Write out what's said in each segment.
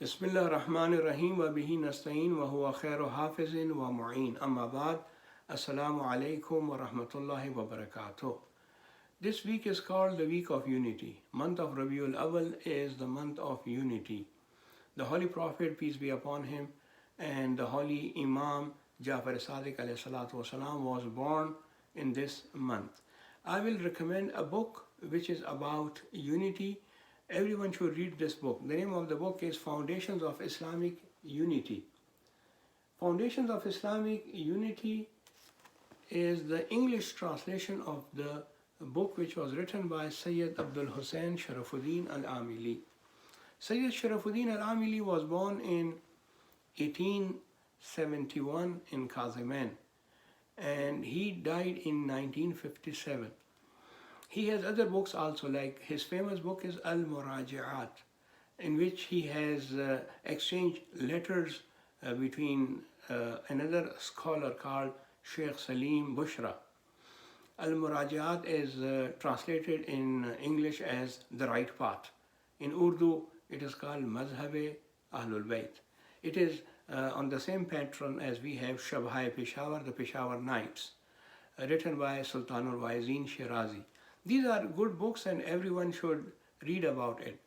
Bismillah ar-Rahman ar-Rahim wa bihi nasta'in wa huwa khairu hafizin wa mu'in. Amma ba'd. Assalamu alaikum wa rahmatullahi wa barakatuh. This week is called the week of unity. Month of Rabiul Awal is the month of unity. The Holy Prophet, peace be upon him, and the Holy Imam Jafar Sadiq alayhi salatu wasalam was born in this month. I will recommend a book which is about unity. Everyone should read this book. The name of the book is Foundations of Islamic Unity. Foundations of Islamic Unity is the English translation of the book which was written by Syed Abdul Hussain Sharafuddin Al-Amili. Syed Sharafuddin Al-Amili was born in 1871 in Kaziman, and he died in 1957. He has other books also, like his famous book is Al-Murajaat, in which he has exchanged letters between another scholar called Sheikh Salim Bushra. Al-Murajaat is translated in English as The Right Path. In Urdu, it is called Mazhab-e Ahlul Bayt. It is on the same pattern as we have Shabha-e Peshawar, the Peshawar Nights, written by Sultanul Waizin Shirazi. These are good books and everyone should read about it.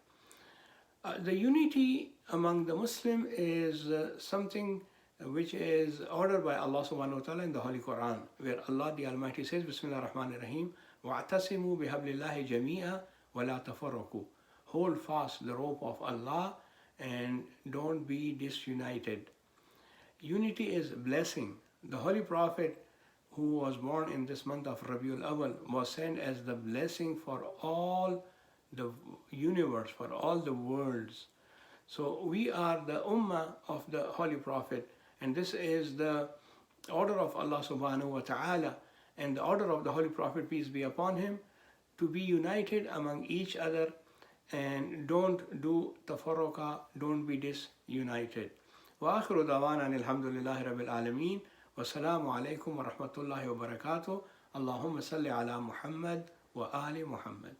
The unity among the Muslim is something which is ordered by Allah subhanahu wa ta'ala in the Holy Quran, where Allah the Almighty says, Bismillah ar-Rahman ar-Rahim, وَاعْتَصِمُوا بِحَبْلِ اللَّهِ جَمِيعًا وَلَا تَفَرَّقُوا. Hold fast the rope of Allah and don't be disunited. Unity is blessing. The Holy Prophet, who was born in this month of Rabiul Awal, was sent as the blessing for all the universe, for all the worlds. So we are the ummah of the Holy Prophet, and this is the order of Allah subhanahu wa ta'ala and the order of the Holy Prophet, peace be upon him, to be united among each other and don't do tafarruqa, don't be disunited. Wa akhiru dawana alhamdulillahi rabbil alameen. Wassalamu alaikum wa rahmatullahi wa barakatuh. Allahumma salli ala Muhammad wa ali Muhammad.